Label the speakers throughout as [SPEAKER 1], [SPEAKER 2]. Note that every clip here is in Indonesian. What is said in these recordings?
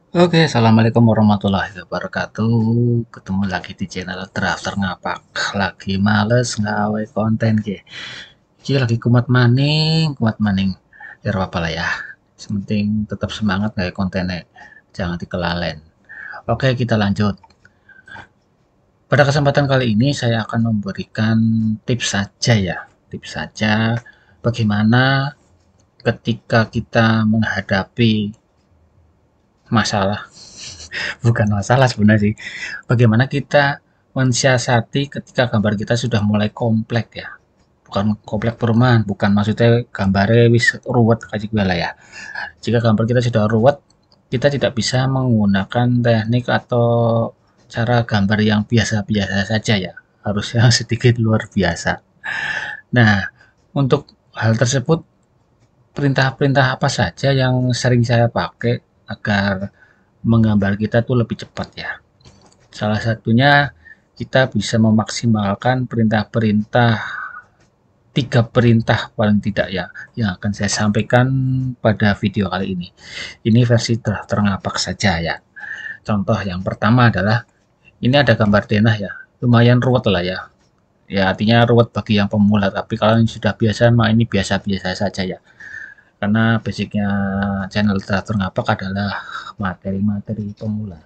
[SPEAKER 1] Oke, assalamualaikum warahmatullahi wabarakatuh. Ketemu lagi di channel Drafter Ngapak. Lagi males ngawe konten ke. Jadi lagi kumat maning. Ya apa lah ya. Sementing tetap semangat ngawe kontennya. Jangan dikelalen. Oke, kita lanjut. Pada kesempatan kali ini saya akan memberikan tips saja ya. Tips saja bagaimana ketika kita menghadapi masalah, bukan masalah sebenarnya sih. Bagaimana kita mensiasati ketika gambar kita sudah mulai kompleks ya. Bukan kompleks perumahan, bukan maksudnya gambarnya wis ruwet kayak gue lah ya. Jika gambar kita sudah ruwet, kita tidak bisa menggunakan teknik atau cara gambar yang biasa-biasa saja ya. Harus yang sedikit luar biasa. Nah, untuk hal tersebut perintah-perintah apa saja yang sering saya pakai agar menggambar kita tuh lebih cepat ya. Salah satunya kita bisa memaksimalkan perintah-perintah, tiga perintah paling tidak ya, yang akan saya sampaikan pada video kali ini. Ini versi terngapak saja ya. Contoh yang pertama adalah, ini ada gambar denah ya, lumayan ruwet lah ya. Ya artinya ruwet bagi yang pemula, tapi kalau yang sudah biasa mah ini biasa-biasa saja ya. Karena basicnya channel terngapak adalah materi-materi pemula.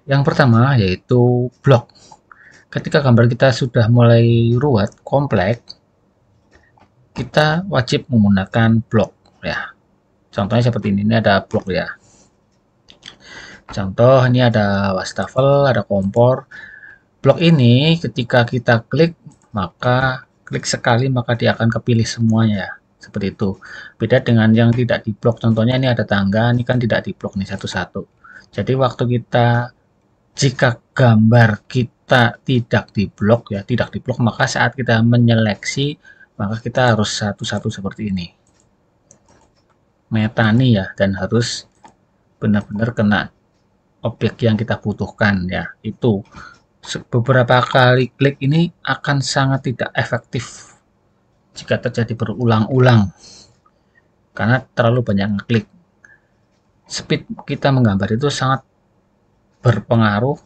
[SPEAKER 1] Yang pertama yaitu blok. Ketika gambar kita sudah mulai ruwet, kompleks, kita wajib menggunakan blok ya. Contohnya seperti ini ada blok ya. Contoh ini ada wastafel, ada kompor. Blok ini ketika kita klik, maka klik sekali maka dia akan kepilih semuanya ya. Seperti itu. Beda dengan yang tidak diblok. Contohnya ini ada tangga, ini kan tidak diblok nih satu-satu. Jadi waktu kita, jika gambar kita tidak diblok ya, tidak diblok, maka saat kita menyeleksi maka kita harus satu-satu seperti ini. Metani ya, dan harus benar-benar kena objek yang kita butuhkan ya. Itu beberapa kali klik ini akan sangat tidak efektif jika terjadi berulang-ulang karena terlalu banyak ngeklik. Speed kita menggambar itu sangat berpengaruh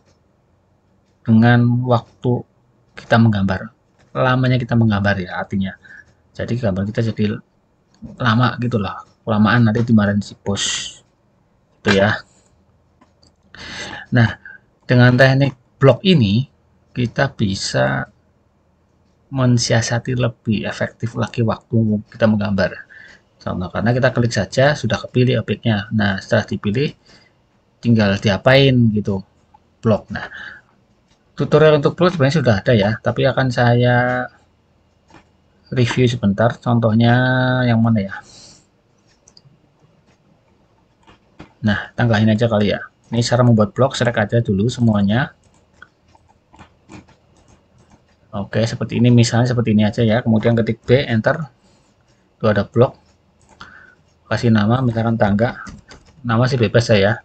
[SPEAKER 1] dengan waktu kita menggambar, lamanya kita menggambar ya artinya. Jadi gambar kita jadi lama gitulah, kelamaan nanti dimarahin si bos itu ya. Nah, dengan teknik blok ini kita bisa mensiasati lebih efektif lagi waktu kita menggambar. Contoh, karena kita klik saja sudah kepilih objeknya. Nah, setelah dipilih tinggal diapain gitu, blok. Nah, tutorial untuk blok sebenarnya sudah ada ya, tapi akan saya review sebentar. Contohnya yang mana ya? Nah, tanggahin aja kali ya. Ini cara membuat blok, select aja dulu semuanya. Oke, seperti ini misalnya seperti ini aja ya. Kemudian ketik B, enter. Itu ada blok. Kasih nama, misalkan tangga. Nama sih bebas saya.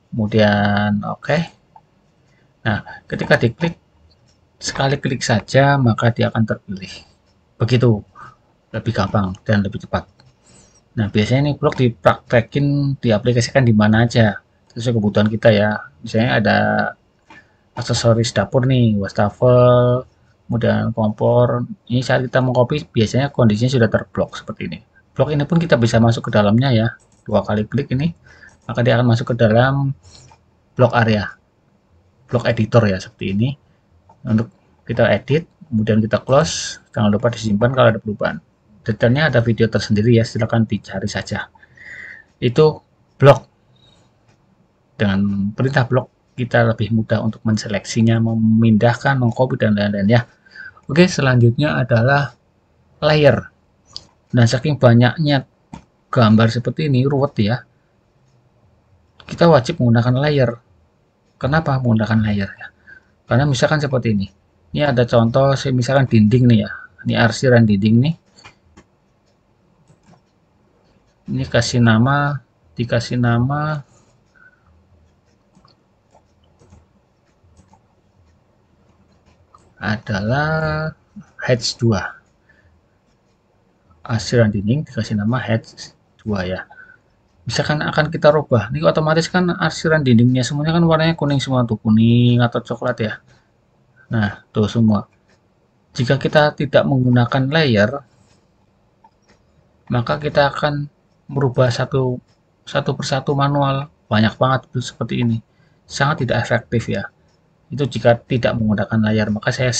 [SPEAKER 1] Kemudian oke. Nah, ketika diklik, sekali klik saja maka dia akan terpilih. Begitu, lebih gampang dan lebih cepat. Nah, biasanya ini blok dipraktekin, diaplikasikan di mana aja sesuai kebutuhan kita ya. Misalnya ada aksesoris dapur nih, wastafel, kemudian kompor. Ini saat kita mengcopy biasanya kondisinya sudah terblok seperti ini. Blok ini pun kita bisa masuk ke dalamnya ya. Dua kali klik ini, maka dia akan masuk ke dalam blok area, blok editor ya seperti ini. Untuk kita edit, kemudian kita close. Jangan lupa disimpan kalau ada perubahan. Detailnya ada video tersendiri ya, silahkan dicari saja. Itu blok. Dengan perintah blok kita lebih mudah untuk menseleksinya, memindahkan, mengcopy dan lain-lain ya. Oke, selanjutnya adalah layer. Nah, saking banyaknya gambar seperti ini ruwet ya. Kita wajib menggunakan layer. Kenapa menggunakan layer ya? Karena misalkan seperti ini. Ini ada contoh, misalkan dinding nih ya. Ini arsiran dinding nih. Ini kasih nama, dikasih nama adalah Hedge 2. Arsiran dinding dikasih nama Hedge 2 ya. Misalkan akan kita rubah, ini otomatis kan arsiran dindingnya semuanya kan warnanya kuning semua tuh, kuning atau coklat ya. Nah, tuh semua. Jika kita tidak menggunakan layer, maka kita akan merubah satu satu persatu manual. Banyak banget seperti ini. Sangat tidak efektif ya. Itu jika tidak menggunakan layar, maka saya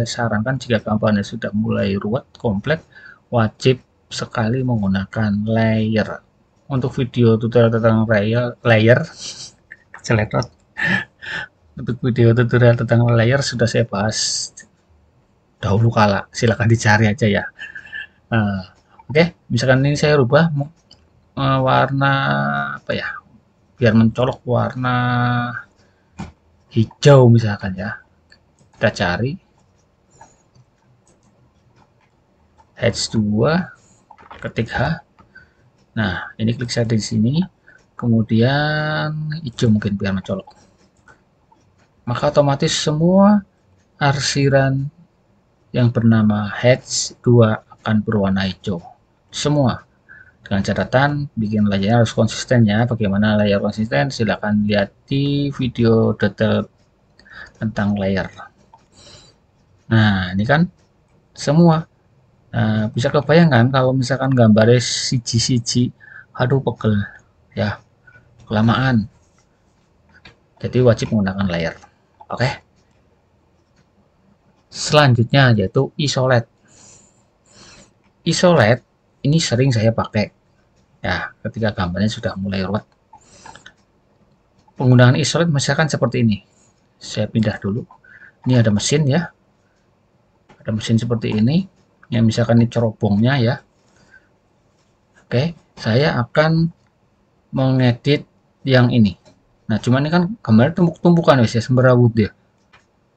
[SPEAKER 1] sarankan jika gambarnya sudah mulai ruwet, kompleks, wajib sekali menggunakan layer. Untuk video tutorial tentang layer Celetot. Untuk video tutorial tentang layer sudah saya bahas dahulu kala. Silahkan dicari aja ya. Nah, oke, misalkan ini saya rubah warna apa ya? Biar mencolok warna hijau misalkan ya. Kita cari H2, ketik H. Nah, ini klik saja di sini. Kemudian hijau mungkin biar mencolok. Maka otomatis semua arsiran yang bernama H2 akan berwarna hijau. Semua. Dengan catatan bikin layarnya harus konsisten ya. Bagaimana layar konsisten? Silahkan lihat di video detail tentang layar. Nah, ini kan semua. Nah, bisa kebayangkan kalau misalkan gambarnya siji-siji, aduh pegel ya, kelamaan. Jadi wajib menggunakan layer. Oke. Selanjutnya yaitu isolate. Isolate ini sering saya pakai ya ketika gambarnya sudah mulai ruwet. Penggunaan isolate misalkan seperti ini. Saya pindah dulu. Ini ada mesin ya. Ada mesin seperti ini. Yang misalkan ini cerobongnya ya. Oke, saya akan mengedit yang ini. Nah, cuman ini kan gambar tumpuk-tumpukan ya, semrawut ya.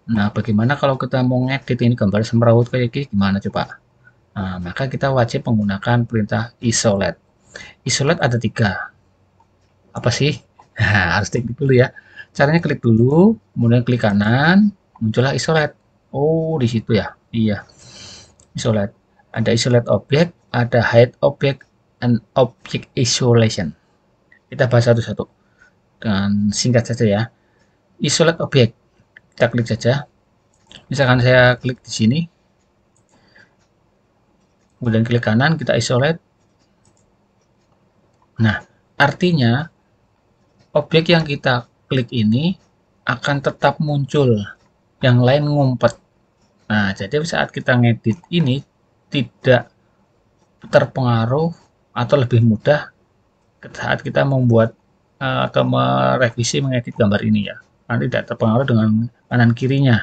[SPEAKER 1] Nah, bagaimana kalau kita mau ngedit ini gambar semrawut kayak gini, gimana coba? Nah, maka kita wajib menggunakan perintah isolate. Isolate ada 3. Apa sih? Nah, harus klik dulu ya. Caranya klik dulu, kemudian klik kanan, muncullah isolate. Oh, di situ ya. Iya, isolate. Ada isolate object, ada hide object, and object isolation. Kita bahas satu-satu dengan singkat saja ya. Isolate object, kita klik saja. Misalkan saya klik di sini, kemudian klik kanan, kita isolate. Nah, artinya objek yang kita klik ini akan tetap muncul, yang lain ngumpet. Nah, jadi saat kita ngedit ini tidak terpengaruh atau lebih mudah saat kita membuat atau merevisi mengedit gambar ini ya. Nanti tidak terpengaruh dengan kanan kirinya.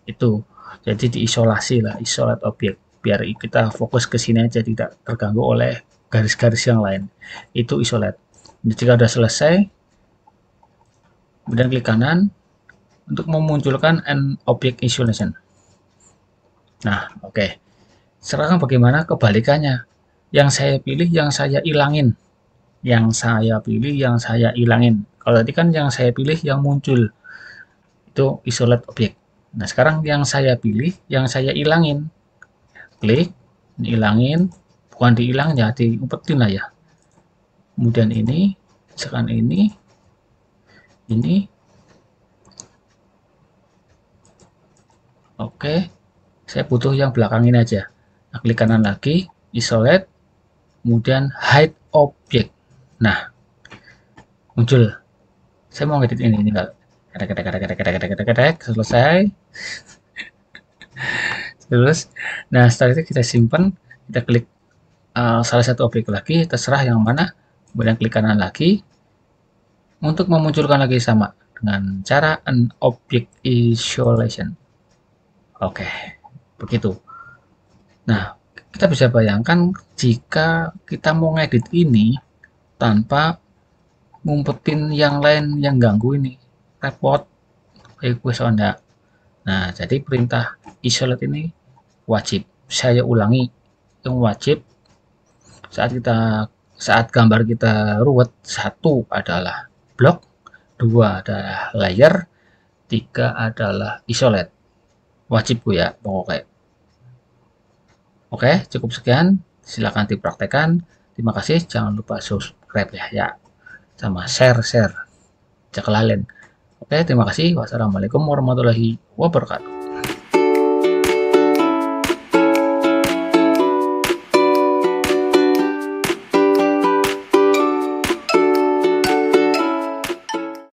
[SPEAKER 1] Itu. Jadi diisolasi lah, isolate objek biar kita fokus ke sini aja tidak terganggu oleh garis-garis yang lain. Itu isolate. Jadi, jika sudah selesai, kemudian klik kanan untuk memunculkan an object isolation. Nah, oke. Sekarang bagaimana kebalikannya? Yang saya pilih, yang saya ilangin. Yang saya pilih, yang saya ilangin. Kalau tadi kan yang saya pilih, yang muncul. Itu isolate object. Nah, sekarang yang saya pilih, yang saya ilangin. Klik, ilangin. Bukan diilang ya, diumpetin lah ya. Kemudian ini, misalkan ini. Oke, saya butuh yang belakang ini aja. Nah, klik kanan lagi, isolate, kemudian hide object. Nah, muncul. Saya mau ngedit ini tinggal selesai. Terus, nah setelah itu kita simpan, kita klik salah satu objek lagi, terserah yang mana. Kemudian klik kanan lagi untuk memunculkan lagi sama dengan cara an object isolation. Oke, begitu. Nah, kita bisa bayangkan jika kita mau ngedit ini tanpa ngumpetin yang lain yang ganggu ini, repot, request enggak. Nah, jadi perintah isolate ini wajib. Saya ulangi, yang wajib saat gambar kita ruwet, 1 adalah block, 2 adalah layer, 3 adalah isolate. Wajib ya pokoknya. Oke, cukup sekian. Silakan dipraktekkan. Terima kasih, jangan lupa subscribe ya, sama share, cek lalen. Oke, terima kasih. Wassalamualaikum warahmatullahi wabarakatuh.